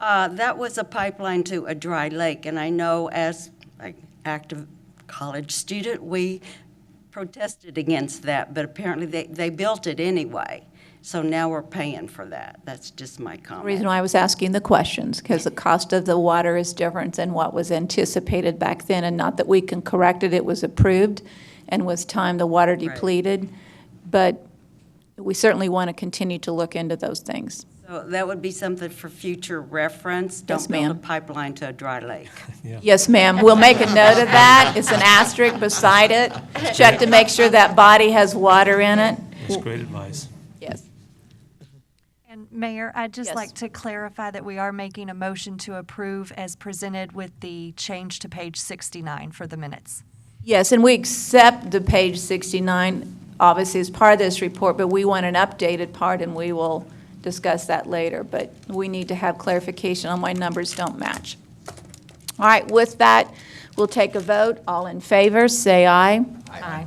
R: That was a pipeline to a dry lake, and I know as an active college student, we protested against that, but apparently they built it anyway. So now we're paying for that. That's just my comment.
A: The reason why I was asking the questions, because the cost of the water is different than what was anticipated back then, and not that we can correct it. It was approved, and with time, the water depleted. Right. But we certainly want to continue to look into those things.
R: So that would be something for future reference. Don't build a pipeline to a dry lake.
A: Yes, ma'am. We'll make a note of that. It's an asterisk beside it. Check to make sure that body has water in it.
S: That's great advice.
A: Yes.
L: And Mayor, I'd just
A: Yes.
L: like to clarify that we are making a motion to approve as presented with the change to page 69 for the minutes.
A: Yes, and we accept the page 69 obviously is part of this report, but we want an updated part, and we will discuss that later. But we need to have clarification on why numbers don't match. All right, with that, we'll take a vote. All in favor, say aye.
D: Aye.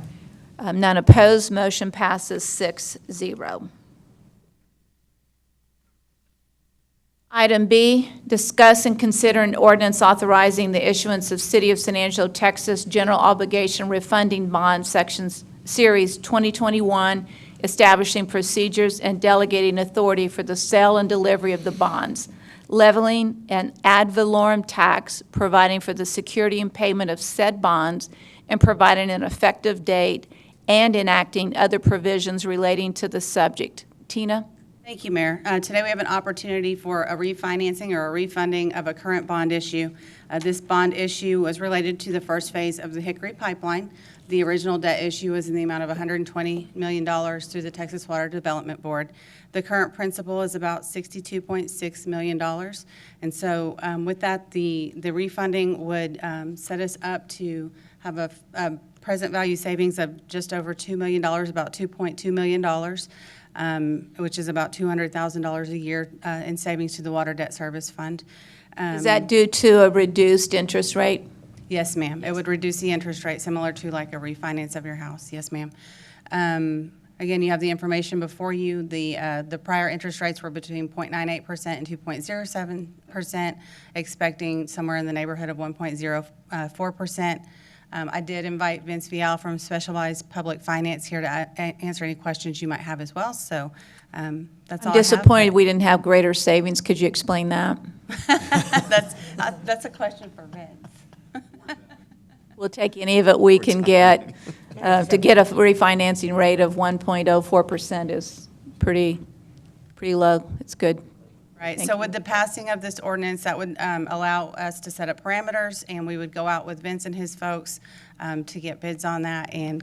A: None opposed, motion passes 6-0. Item B, discuss and consider an ordinance authorizing the issuance of City of San Angelo, Texas General Obligation Refunding Bond Sections Series 2021, establishing procedures and delegating authority for the sale and delivery of the bonds, leveling an ad valorem tax, providing for the security and payment of said bonds, and providing an effective date, and enacting other provisions relating to the subject. Tina?
O: Thank you, Mayor. Today we have an opportunity for a refinancing or a refunding of a current bond issue. This bond issue was related to the first phase of the Hickory Pipeline. The original debt issue was in the amount of $120 million through the Texas Water Development Board. The current principal is about $62.6 million. And so with that, the refunding would set us up to have a present value savings of just over $2 million, about $2.2 million. Which is about $200,000 a year in savings to the Water Debt Service Fund.
A: Is that due to a reduced interest rate?
O: Yes, ma'am. It would reduce the interest rate, similar to like a refinance of your house. Yes, ma'am. Again, you have the information before you. The prior interest rates were between 0.98% and 2.07%, expecting somewhere in the neighborhood of 1.04%. I did invite Vince Vial from Specialized Public Finance here to answer any questions you might have as well, so that's all I have.
A: I'm disappointed we didn't have greater savings. Could you explain that?
O: That's a question for Vince.
A: We'll take any of it we can get. To get a refinancing rate of 1.04% is pretty low. It's good.
O: Right, so with the passing of this ordinance, that would allow us to set up parameters, and we would go out with Vince and his folks to get bids on that, and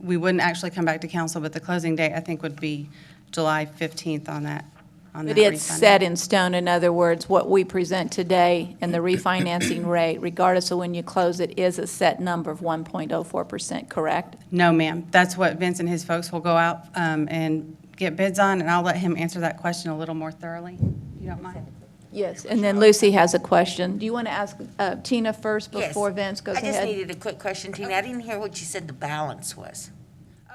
O: we wouldn't actually come back to council, but the closing date, I think, would be July 15th on that.
A: But it's set in stone. In other words, what we present today and the refinancing rate, regardless of when you close it, is a set number of 1.04%, correct?
O: No, ma'am. That's what Vince and his folks will go out and get bids on, and I'll let him answer that question a little more thoroughly, if you don't mind.
A: Yes, and then Lucy has a question. Do you want to ask Tina first before Vince goes ahead?
D: I just needed a quick question, Tina. I didn't hear what you said the balance was.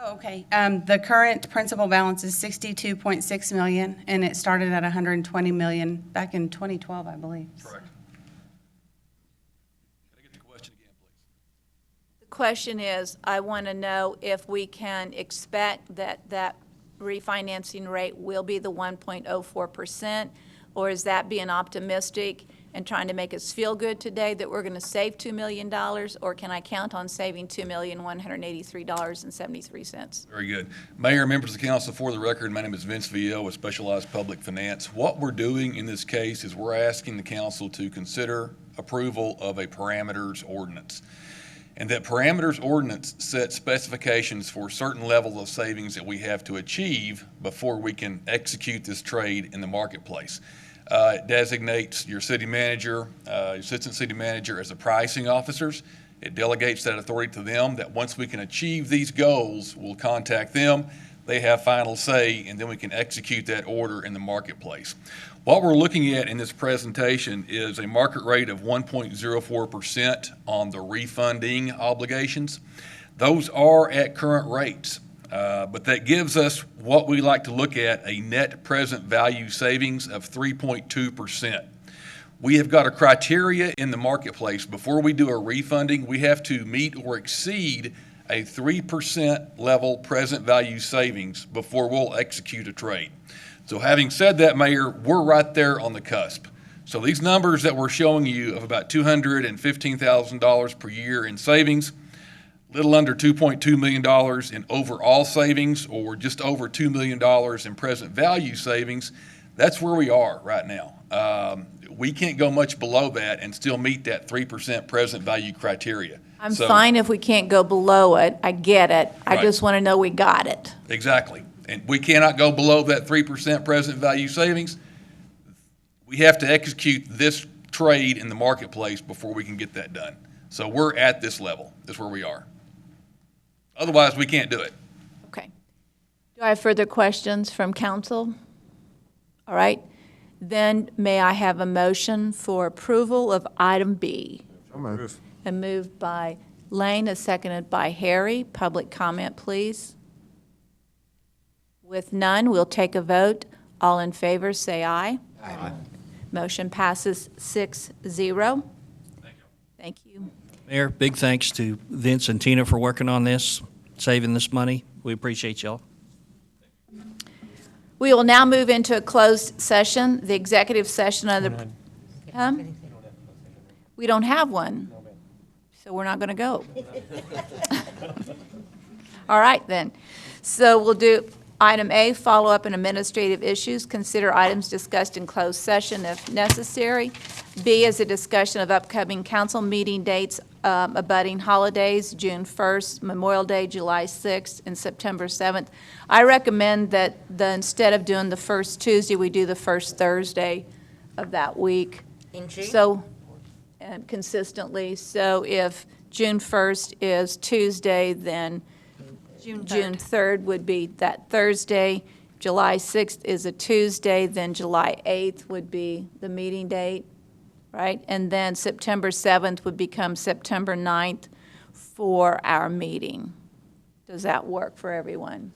O: Oh, okay. The current principal balance is $62.6 million, and it started at $120 million back in 2012, I believe.
E: Correct. Can I get the question again, please?
A: The question is, I want to know if we can expect that refinancing rate will be the 1.04%, or is that being optimistic and trying to make us feel good today that we're going to save $2 million, or can I count on saving $2,183.73?
S: Very good. Mayor, members of the council, for the record, my name is Vince Vial with Specialized Public Finance. What we're doing in this case is we're asking the council to consider approval of a parameters ordinance. And that parameters ordinance sets specifications for certain level of savings that we have to achieve before we can execute this trade in the marketplace. It designates your city manager, your assistant city manager as the pricing officers. It delegates that authority to them, that once we can achieve these goals, we'll contact them. They have final say, and then we can execute that order in the marketplace. What we're looking at in this presentation is a market rate of 1.04% on the refunding obligations. Those are at current rates, but that gives us what we like to look at, a net present value savings of 3.2%. We have got a criteria in the marketplace. Before we do a refunding, we have to meet or exceed a 3% level present value savings before we'll execute a trade. So having said that, Mayor, we're right there on the cusp. So these numbers that we're showing you of about $215,000 per year in savings, little under $2.2 million in overall savings, or just over $2 million in present value savings, that's where we are right now. We can't go much below that and still meet that 3% present value criteria.
A: I'm fine if we can't go below it. I get it. I just want to know we got it.
S: Exactly. And we cannot go below that 3% present value savings. We have to execute this trade in the marketplace before we can get that done. So we're at this level. That's where we are. Otherwise, we can't do it.
A: Do I have further questions from council? All right. Then may I have a motion for approval of item B?
K: So moved.
A: And moved by Lane, as seconded by Harry. Public comment, please. With none, we'll take a vote. All in favor, say aye.
I: Aye.
A: Motion passes 6-0. Thank you.
P: Mayor, big thanks to Vince and Tina for working on this, saving this money. We appreciate y'all.
A: We will now move into a closed session, the executive session of the... We don't have one, so we're not going to go. All right, then. So we'll do item A, follow-up and administrative issues. Consider items discussed in closed session if necessary. B is a discussion of upcoming council meeting dates abutting holidays, June 1st, Memorial Day, July 6th, and September 7th. I recommend that instead of doing the first Tuesday, we do the first Thursday of that week. So, consistently. So if June 1st is Tuesday, then June 3rd would be that Thursday. July 6th is a Tuesday, then July 8th would be the meeting date, right? And then September 7th would become September 9th for our meeting. Does that work for everyone?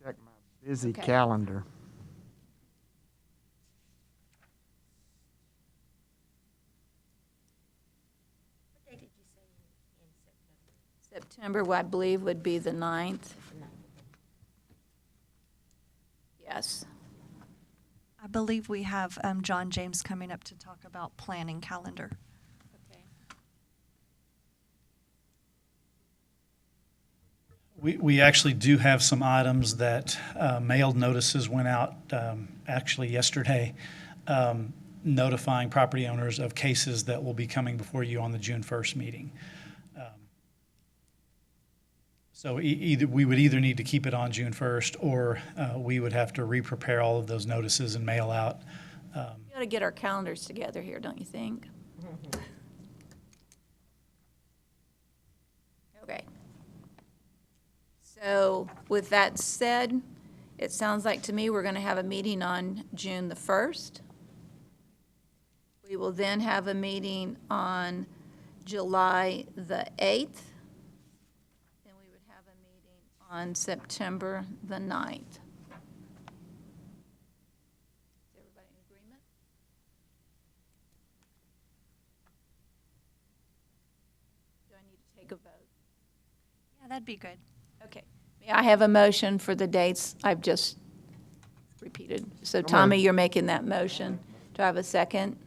K: Check my busy
A: Okay.
K: calendar.
A: September, I believe, would be the 9th. Yes.
L: I believe we have John James coming up to talk about planning calendar.
T: We actually do have some items that mailed notices went out actually yesterday, notifying property owners of cases that will be coming before you on the June 1st meeting. So either we would either need to keep it on June 1st, or we would have to re-prepare all of those notices and mail out.
A: We got to get our calendars together here, don't you think? Okay. So with that said, it sounds like to me we're going to have a meeting on June the 1st. We will then have a meeting on July the 8th. On September the 9th. Is everybody in agreement? Do I need to take a vote?
L: Yeah, that'd be good.
A: Okay. May I have a motion for the dates I've just repeated? So Tommy, you're making that motion. Do I have a second?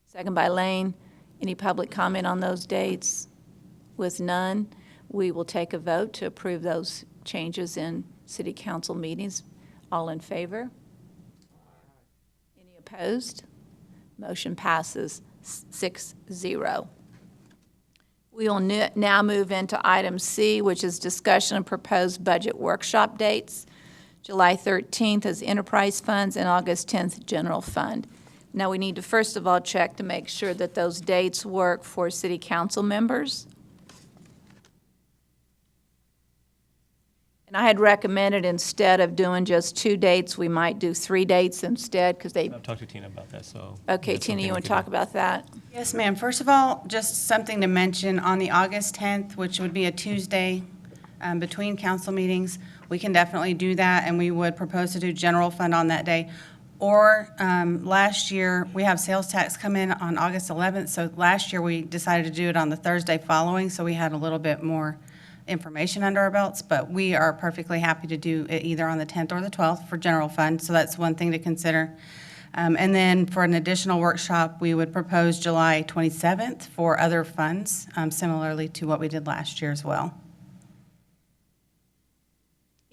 A: Second by Lane. Any public comment on those dates? With none, we will take a vote to approve those changes in city council meetings. All in favor? Any opposed? Motion passes 6-0. We will now move into item C, which is discussion of proposed budget workshop dates. July 13th is enterprise funds and August 10th general fund. Now we need to first of all check to make sure that those dates work for city council members. And I had recommended instead of doing just 2 dates, we might do 3 dates instead, because they...
U: I've talked to Tina about that, so...
A: Okay,
U: that's
A: Tina,
U: something
A: you
U: we
A: want to
U: can
A: talk
U: do.
A: about that?
O: Yes, ma'am. First of all, just something to mention, on the August 10th, which would be a Tuesday between council meetings, we can definitely do that, and we would propose to do general fund on that day. Or last year, we have sales tax come in on August 11th, so last year we decided to do it on the Thursday following, so we had a little bit more information under our belts, but we are perfectly happy to do it either on the 10th or the 12th for general fund, so that's one thing to consider. And then for an additional workshop, we would propose July 27th for other funds, similarly to what we did last year as well.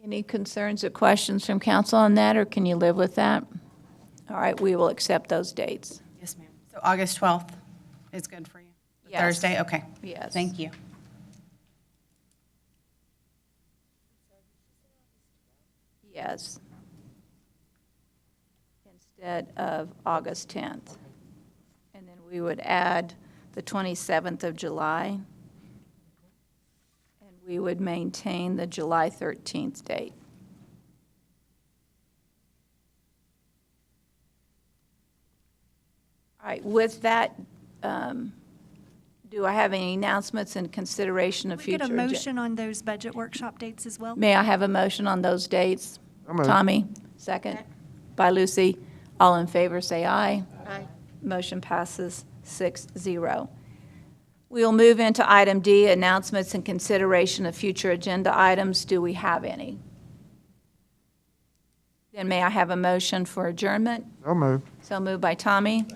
A: Any concerns or questions from council on that, or can you live with that? All right, we will accept those dates.
O: Yes, ma'am. So August 12th is good for you?
A: Yes.
O: Thursday? Okay.
A: Yes.
O: Thank you.
A: Yes. Instead of August 10th. And then we would add the 27th of July. And We would maintain the July 13th date. All right, with that, do I have any announcements in consideration of
L: We
A: future?
L: get a motion on those budget workshop dates as well?
A: May I have a motion on those dates?
K: So moved.
A: Tommy, second. By Lucy. All in favor, say aye.
R: Aye.
A: Motion passes 6-0. We will move into item D, announcements and consideration of future agenda items. Do we have any? Then may I have a motion for adjournment?
K: So moved.
A: So moved by Tommy,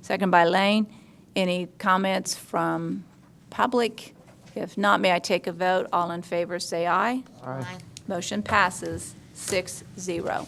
A: second by Lane. Any comments from public? If not, may I take a vote? All in favor, say aye.
K: Aye.
A: Motion passes 6-0.